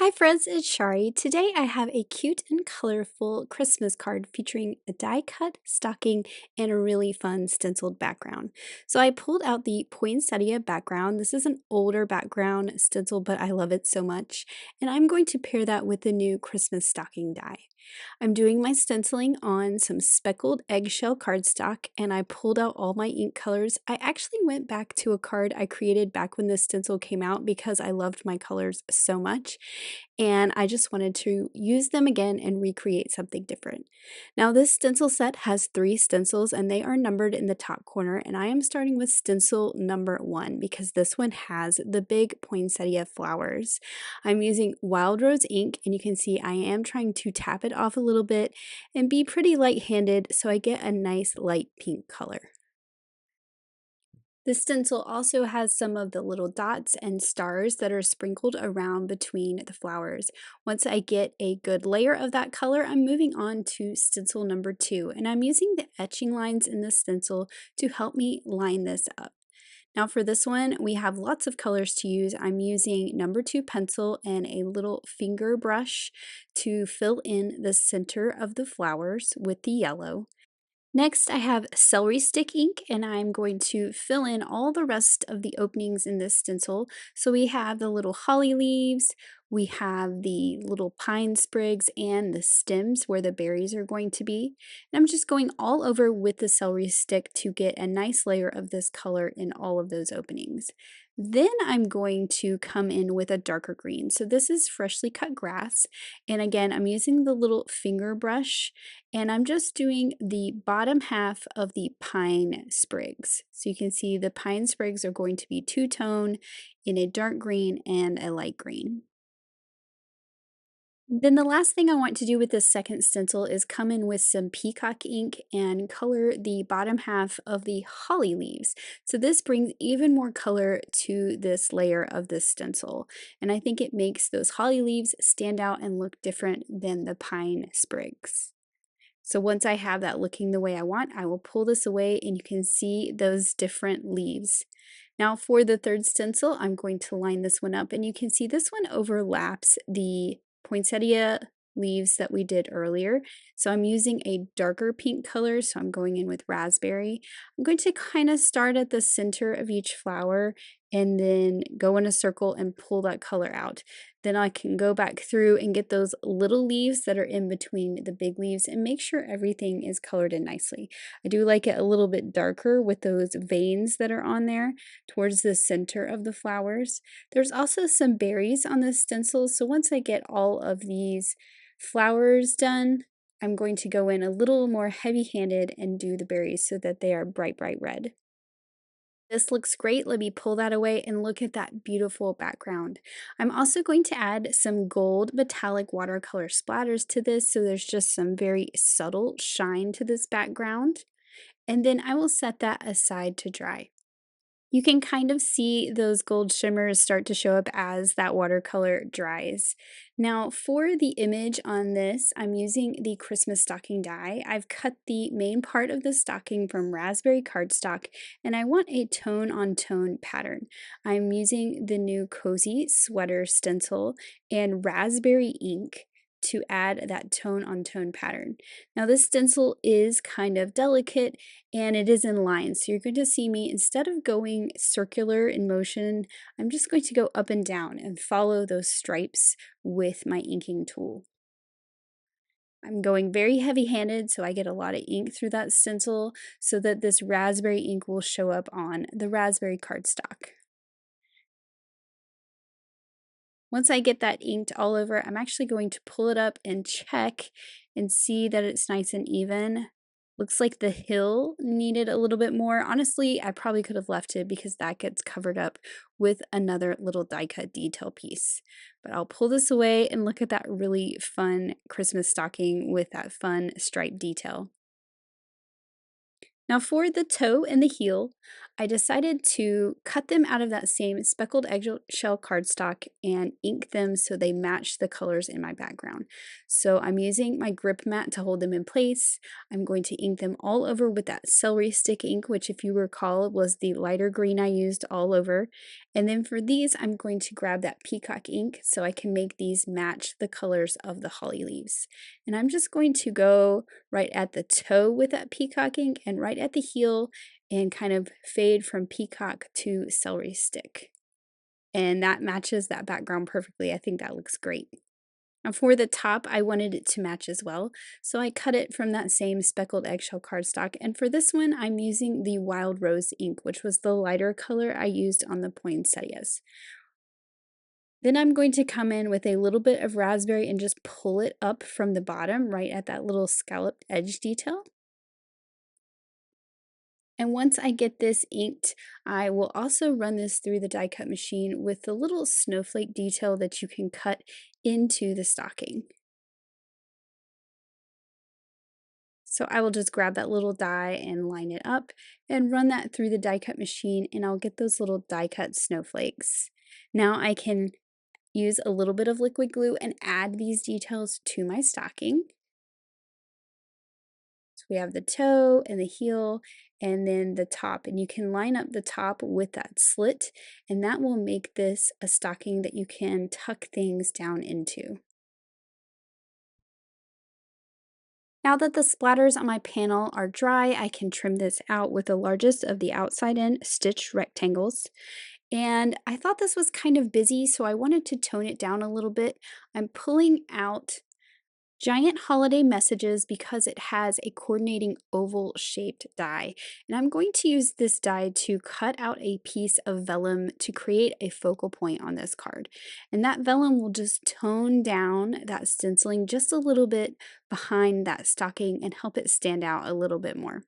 Hi friends, it's Chari. Today I have a cute and colorful Christmas card featuring a die-cut stocking and a really fun stenciled background. So I pulled out the Poinsettia background. This is an older background stencil, but I love it so much. And I'm going to pair that with the new Christmas stocking die. I'm doing my stenciling on some speckled eggshell cardstock, and I pulled out all my ink colors. I actually went back to a card I created back when this stencil came out because I loved my colors so much, and I just wanted to use them again and recreate something different. Now this stencil set has 3 stencils and they are numbered in the top corner, and I am starting with stencil number 1 because this one has the big poinsettia flowers. I'm using Wild Rose ink, and you can see I am trying to tap it off a little bit and be pretty light-handed so I get a nice light pink color. This stencil also has some of the little dots and stars that are sprinkled around between the flowers. Once I get a good layer of that color, I'm moving on to stencil number 2, and I'm using the etching lines in the stencil to help me line this up. Now for this one, we have lots of colors to use. I'm using number 2 pencil and a little finger brush to fill in the center of the flowers with the yellow. Next, I have celery stick ink, and I'm going to fill in all the rest of the openings in this stencil. So we have the little holly leaves, we have the little pine sprigs, and the stems where the berries are going to be. And I'm just going all over with the celery stick to get a nice layer of this color in all of those openings. Then I'm going to come in with a darker green. So this is freshly cut grass. And again, I'm using the little finger brush, and I'm just doing the bottom half of the pine sprigs. So you can see the pine sprigs are going to be two-tone in a dark green and a light green. Then the last thing I want to do with this second stencil is come in with some peacock ink and color the bottom half of the holly leaves. So this brings even more color to this layer of this stencil. And I think it makes those holly leaves stand out and look different than the pine sprigs. So once I have that looking the way I want, I will pull this away and you can see those different leaves. Now for the third stencil, I'm going to line this one up, and you can see this one overlaps the poinsettia leaves that we did earlier. So I'm using a darker pink color, so I'm going in with raspberry. I'm going to kind of start at the center of each flower and then go in a circle and pull that color out. Then I can go back through and get those little leaves that are in between the big leaves and make sure everything is colored in nicely. I do like it a little bit darker with those veins that are on there towards the center of the flowers. There's also some berries on this stencil, so once I get all of these flowers done, I'm going to go in a little more heavy-handed and do the berries so that they are bright, bright red. This looks great. Let me pull that away and look at that beautiful background. I'm also going to add some gold metallic watercolor splatters to this, so there's just some very subtle shine to this background. And then I will set that aside to dry. You can kind of see those gold shimmers start to show up as that watercolor dries. Now for the image on this, I'm using the Christmas stocking die. I've cut the main part of the stocking from raspberry cardstock, and I want a tone-on-tone pattern. I'm using the new Cozy Sweater stencil and raspberry ink to add that tone-on-tone pattern. Now this stencil is kind of delicate and it is in lines. So you're going to see me, instead of going circular in motion, I'm just going to go up and down and follow those stripes with my inking tool. I'm going very heavy-handed so I get a lot of ink through that stencil so that this raspberry ink will show up on the raspberry cardstock. Once I get that inked all over, I'm actually going to pull it up and check and see that it's nice and even. Looks like the hill needed a little bit more. Honestly, I probably could have left it because that gets covered up with another little die cut detail piece. But I'll pull this away and look at that really fun Christmas stocking with that fun stripe detail. Now for the toe and the heel, I decided to cut them out of that same speckled eggshell cardstock and ink them so they match the colors in my background. So I'm using my grip mat to hold them in place. I'm going to ink them all over with that celery stick ink, which if you recall was the lighter green I used all over. And then for these, I'm going to grab that peacock ink so I can make these match the colors of the holly leaves. And I'm just going to go right at the toe with that peacock ink and right at the heel and kind of fade from peacock to celery stick. And that matches that background perfectly. I think that looks great. Now for the top, I wanted it to match as well, so I cut it from that same speckled eggshell cardstock. And for this one, I'm using the wild rose ink, which was the lighter color I used on the poinsettias. Then I'm going to come in with a little bit of raspberry and just pull it up from the bottom right at that little scalloped edge detail. And once I get this inked, I will also run this through the die cut machine with the little snowflake detail that you can cut into the stocking. So I will just grab that little die and line it up and run that through the die cut machine and I'll get those little die cut snowflakes. Now I can use a little bit of liquid glue and add these details to my stocking. So we have the toe and the heel and then the top, and you can line up the top with that slit and that will make this a stocking that you can tuck things down into. Now that the splatters on my panel are dry, I can trim this out with the largest of the outside in stitch rectangles. And I thought this was kind of busy, so I wanted to tone it down a little bit. I'm pulling out giant holiday messages because it has a coordinating oval shaped die. And I'm going to use this die to cut out a piece of vellum to create a focal point on this card. And that vellum will just tone down that stenciling just a little bit behind that stocking and help it stand out a little bit more.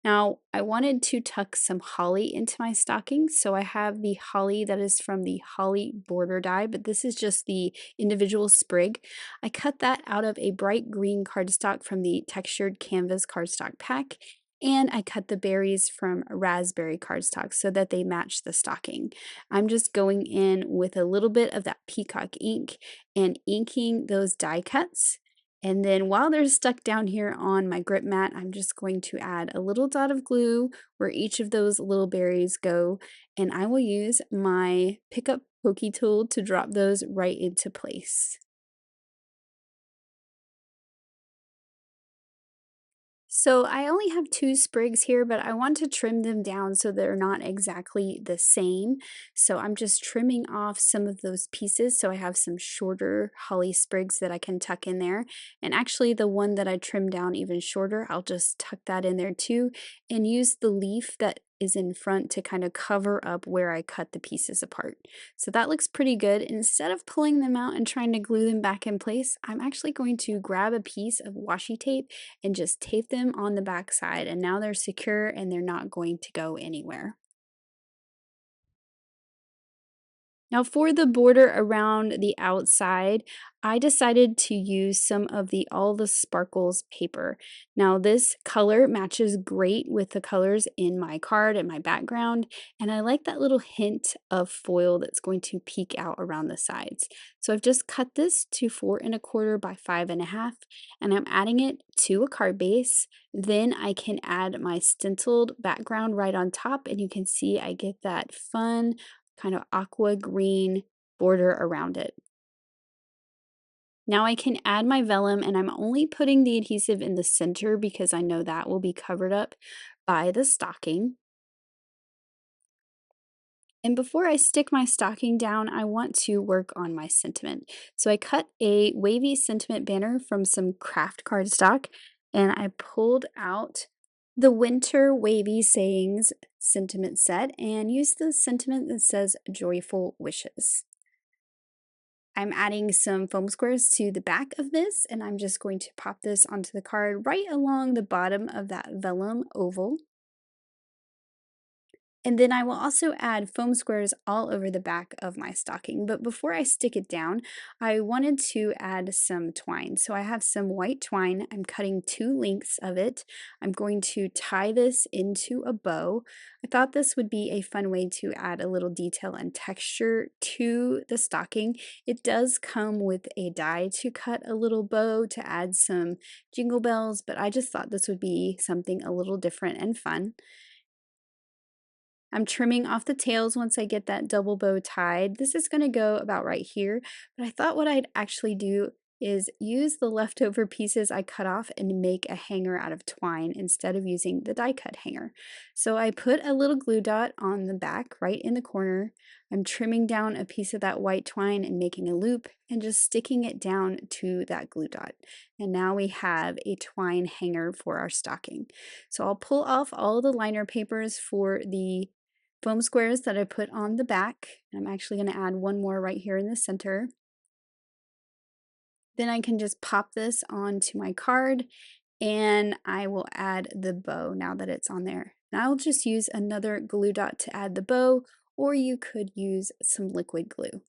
Now, I wanted to tuck some holly into my stocking, so I have the holly that is from the holly border die, but this is just the individual sprig. I cut that out of a bright green cardstock from the textured canvas cardstock pack, and I cut the berries from raspberry cardstock so that they match the stocking. I'm just going in with a little bit of that peacock ink and inking those die cuts. And then while they're stuck down here on my grip mat, I'm just going to add a little dot of glue where each of those little berries go. And I will use my pick up pokey tool to drop those right into place. So I only have two sprigs here, but I want to trim them down so they're not exactly the same. So I'm just trimming off some of those pieces so I have some shorter holly sprigs that I can tuck in there. And actually the one that I trimmed down even shorter, I'll just tuck that in there too and use the leaf that is in front to kind of cover up where I cut the pieces apart. So that looks pretty good. Instead of pulling them out and trying to glue them back in place, I'm actually going to grab a piece of washi tape and just tape them on the back side, and now they're secure and they're not going to go anywhere. Now for the border around the outside, I decided to use some of the All the Sparkles paper. Now this color matches great with the colors in my card and my background, and I like that little hint of foil that's going to peek out around the sides. So I've just cut this to 4¼ by 5½, and I'm adding it to a card base. Then I can add my stenciled background right on top, and you can see I get that fun kind of aqua green border around it. Now I can add my vellum and I'm only putting the adhesive in the center because I know that will be covered up by the stocking. And before I stick my stocking down, I want to work on my sentiment. So I cut a wavy sentiment banner from some craft cardstock and I pulled out the winter wavy sayings sentiment set and used the sentiment that says joyful wishes. I'm adding some foam squares to the back of this and I'm just going to pop this onto the card right along the bottom of that vellum oval. And then I will also add foam squares all over the back of my stocking. But before I stick it down, I wanted to add some twine. So I have some white twine. I'm cutting 2 lengths of it. I'm going to tie this into a bow. I thought this would be a fun way to add a little detail and texture to the stocking. It does come with a die to cut a little bow to add some jingle bells, but I just thought this would be something a little different and fun. I'm trimming off the tails once I get that double bow tied. This is going to go about right here, but I thought what I'd actually do is use the leftover pieces I cut off and make a hanger out of twine instead of using the die cut hanger. So I put a little glue dot on the back right in the corner. I'm trimming down a piece of that white twine and making a loop and just sticking it down to that glue dot. And now we have a twine hanger for our stocking. So I'll pull off all the liner papers for the foam squares that I put on the back. I'm actually going to add one more right here in the center. Then I can just pop this onto my card and I will add the bow now that it's on there. And I'll just use another glue dot to add the bow, or you could use some liquid glue.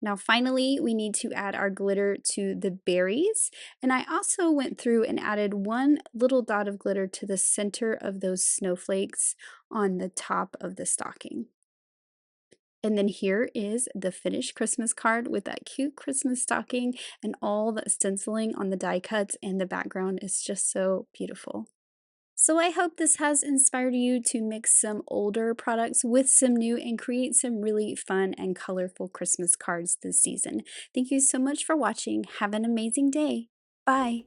Now finally, we need to add our glitter to the berries. And I also went through and added one little dot of glitter to the center of those snowflakes on the top of the stocking. And then here is the finished Christmas card with that cute Christmas stocking and all the stenciling on the die cuts, and the background is just so beautiful. So I hope this has inspired you to mix some older products with some new and create some really fun and colorful Christmas cards this season. Thank you so much for watching. Have an amazing day. Bye.